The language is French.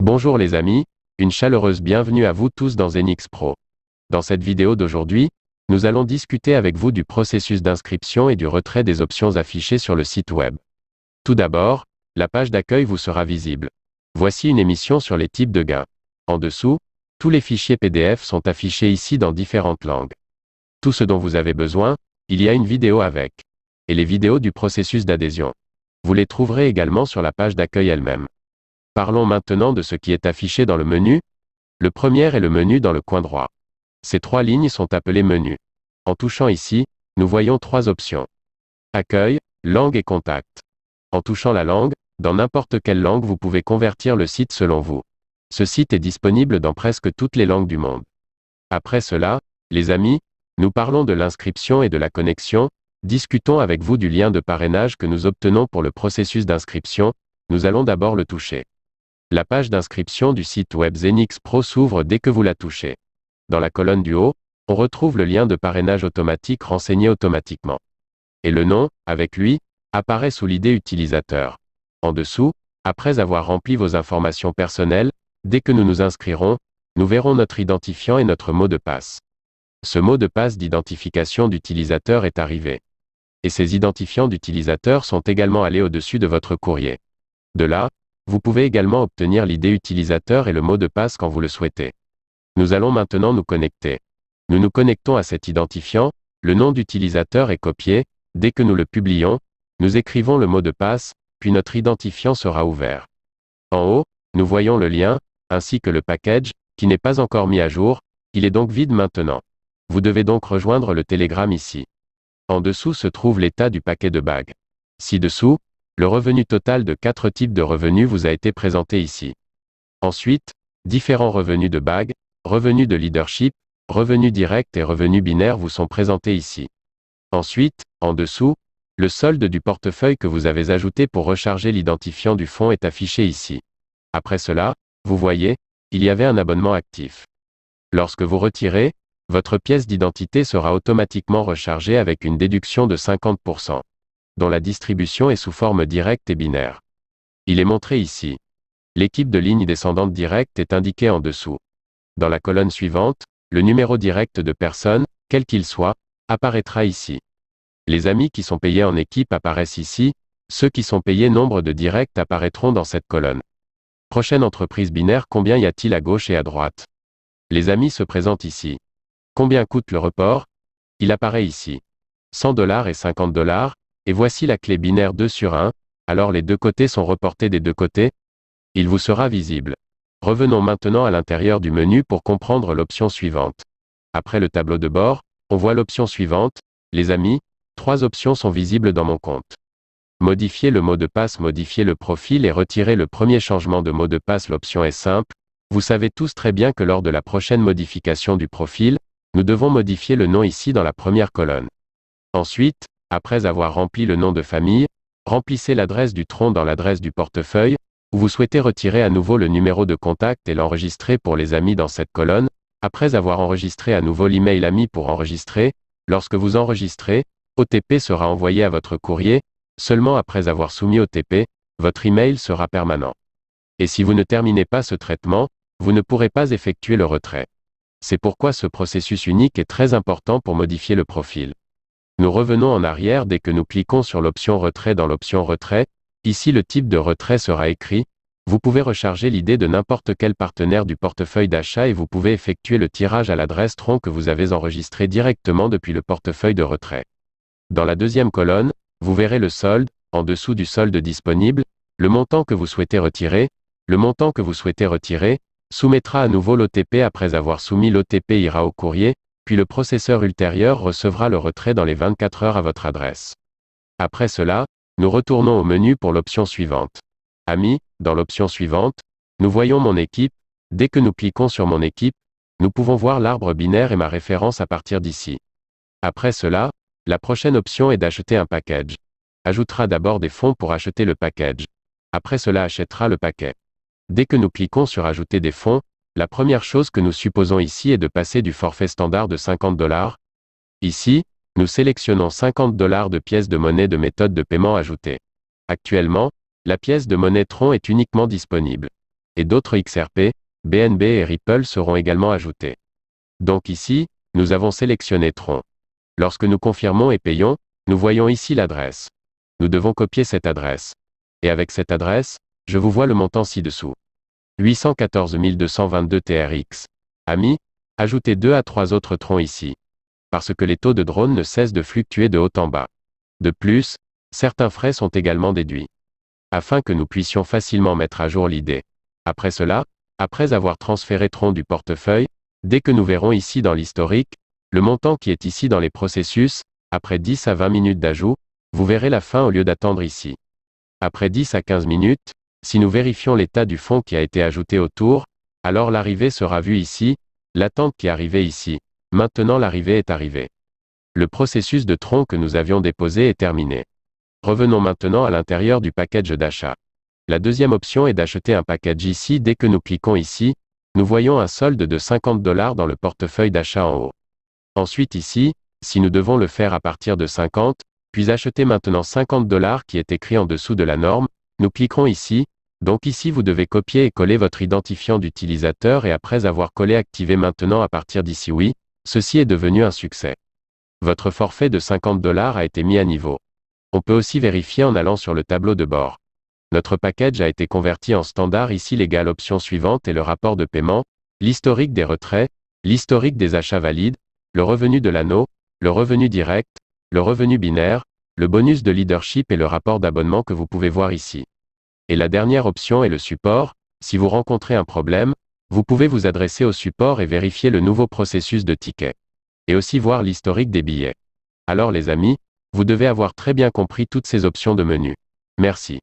Bonjour les amis, une chaleureuse bienvenue à vous tous dans Zenix Pro. Dans cette vidéo d'aujourd'hui, nous allons discuter avec vous du processus d'inscription et du retrait des options affichées sur le site web. Tout d'abord, la page d'accueil vous sera visible. Voici une émission sur les types de gains. En dessous, tous les fichiers PDF sont affichés ici dans différentes langues. Tout ce dont vous avez besoin, il y a une vidéo avec. Et les vidéos du processus d'adhésion. Vous les trouverez également sur la page d'accueil elle-même. Parlons maintenant de ce qui est affiché dans le menu. Le premier est le menu dans le coin droit. Ces trois lignes sont appelées menus. En touchant ici, nous voyons trois options. Accueil, langue et contact. En touchant la langue, dans n'importe quelle langue vous pouvez convertir le site selon vous. Ce site est disponible dans presque toutes les langues du monde. Après cela, les amis, nous parlons de l'inscription et de la connexion. Discutons avec vous du lien de parrainage que nous obtenons pour le processus d'inscription. Nous allons d'abord le toucher. La page d'inscription du site web Zenix Pro s'ouvre dès que vous la touchez. Dans la colonne du haut, on retrouve le lien de parrainage automatique renseigné automatiquement. Et le nom, avec lui, apparaît sous l'ID utilisateur. En dessous, après avoir rempli vos informations personnelles, dès que nous nous inscrirons, nous verrons notre identifiant et notre mot de passe. Ce mot de passe d'identification d'utilisateur est arrivé. Et ces identifiants d'utilisateurs sont également allés au-dessus de votre courrier. De là, vous pouvez également obtenir l'ID utilisateur et le mot de passe quand vous le souhaitez. Nous allons maintenant nous connecter. Nous nous connectons à cet identifiant, le nom d'utilisateur est copié, dès que nous le publions, nous écrivons le mot de passe, puis notre identifiant sera ouvert. En haut, nous voyons le lien, ainsi que le package, qui n'est pas encore mis à jour, il est donc vide maintenant. Vous devez donc rejoindre le Telegram ici. En dessous se trouve l'état du paquet de bagues. Ci-dessous, le revenu total de 4 types de revenus vous a été présenté ici. Ensuite, différents revenus de bagues, revenus de leadership, revenus directs et revenus binaires vous sont présentés ici. Ensuite, en dessous, le solde du portefeuille que vous avez ajouté pour recharger l'identifiant du fonds est affiché ici. Après cela, vous voyez, il y avait un abonnement actif. Lorsque vous retirez, votre pièce d'identité sera automatiquement rechargée avec une déduction de 50%. Dont la distribution est sous forme directe et binaire. Il est montré ici. L'équipe de ligne descendante directe est indiquée en dessous. Dans la colonne suivante, le numéro direct de personne, quel qu'il soit, apparaîtra ici. Les amis qui sont payés en équipe apparaissent ici, ceux qui sont payés nombre de directs apparaîtront dans cette colonne. Prochaine entreprise binaire, combien y a-t-il à gauche et à droite? Les amis se présentent ici. Combien coûte le report? Il apparaît ici. 100 $ et 50 $. Et voici la clé binaire 2 sur 1, alors les deux côtés sont reportés des deux côtés. Il vous sera visible. Revenons maintenant à l'intérieur du menu pour comprendre l'option suivante. Après le tableau de bord, on voit l'option suivante. Les amis, 3 options sont visibles dans mon compte. Modifier le mot de passe, modifier le profil et retirer le premier changement de mot de passe. L'option est simple. Vous savez tous très bien que lors de la prochaine modification du profil, nous devons modifier le nom ici dans la première colonne. Ensuite, après avoir rempli le nom de famille, remplissez l'adresse du tronc dans l'adresse du portefeuille, où vous souhaitez retirer à nouveau le numéro de contact et l'enregistrer pour les amis dans cette colonne. Après avoir enregistré à nouveau l'email ami pour enregistrer, lorsque vous enregistrez, OTP sera envoyé à votre courrier. Seulement après avoir soumis OTP, votre email sera permanent. Et si vous ne terminez pas ce traitement, vous ne pourrez pas effectuer le retrait. C'est pourquoi ce processus unique est très important pour modifier le profil. Nous revenons en arrière dès que nous cliquons sur l'option retrait. Dans l'option retrait, ici le type de retrait sera écrit. Vous pouvez recharger l'idée de n'importe quel partenaire du portefeuille d'achat et vous pouvez effectuer le tirage à l'adresse tronc que vous avez enregistré directement depuis le portefeuille de retrait. Dans la deuxième colonne, vous verrez le solde, en dessous du solde disponible, le montant que vous souhaitez retirer. Le montant que vous souhaitez retirer soumettra à nouveau l'OTP. Après avoir soumis l'OTP ira au courrier. Puis le processeur ultérieur recevra le retrait dans les 24 heures à votre adresse. Après cela, nous retournons au menu pour l'option suivante. Amis, dans l'option suivante, nous voyons mon équipe. Dès que nous cliquons sur mon équipe, nous pouvons voir l'arbre binaire et ma référence à partir d'ici. Après cela, la prochaine option est d'acheter un package. Ajoutera d'abord des fonds pour acheter le package. Après cela achètera le paquet. Dès que nous cliquons sur ajouter des fonds, la première chose que nous supposons ici est de passer du forfait standard de 50 $. Ici, nous sélectionnons 50 $ de pièces de monnaie de méthode de paiement ajoutée. Actuellement, la pièce de monnaie Tron est uniquement disponible. et d'autres XRP, BNB et Ripple seront également ajoutés. Donc ici, nous avons sélectionné Tron. Lorsque nous confirmons et payons, nous voyons ici l'adresse. Nous devons copier cette adresse. Et avec cette adresse, je vous vois le montant ci-dessous. 814 222 TRX. Amis, ajoutez 2 à 3 autres troncs ici. Parce que les taux de drone ne cessent de fluctuer de haut en bas. De plus, certains frais sont également déduits. Afin que nous puissions facilement mettre à jour l'idée. Après cela, après avoir transféré Tron du portefeuille, dès que nous verrons ici dans l'historique, le montant qui est ici dans les processus, après 10 à 20 minutes d'ajout, vous verrez la fin au lieu d'attendre ici. Après 10 à 15 minutes, si nous vérifions l'état du fonds qui a été ajouté autour, alors l'arrivée sera vue ici, l'attente qui arrivait ici. Maintenant l'arrivée est arrivée. Le processus de Tron que nous avions déposé est terminé. Revenons maintenant à l'intérieur du package d'achat. La deuxième option est d'acheter un package ici. Dès que nous cliquons ici, nous voyons un solde de 50 $ dans le portefeuille d'achat en haut. Ensuite ici, si nous devons le faire à partir de 50, puis acheter maintenant 50 $ qui est écrit en dessous de la norme, nous cliquerons ici. Donc ici vous devez copier et coller votre identifiant d'utilisateur et après avoir collé activer maintenant à partir d'ici oui, ceci est devenu un succès. Votre forfait de 50 $ a été mis à niveau. On peut aussi vérifier en allant sur le tableau de bord. Notre package a été converti en standard. Ici l'égale option suivante est le rapport de paiement, l'historique des retraits, l'historique des achats valides, le revenu de l'anneau, le revenu direct, le revenu binaire, le bonus de leadership et le rapport d'abonnement que vous pouvez voir ici. Et la dernière option est le support. Si vous rencontrez un problème, vous pouvez vous adresser au support et vérifier le nouveau processus de ticket. Et aussi voir l'historique des billets. Alors les amis, vous devez avoir très bien compris toutes ces options de menu. Merci.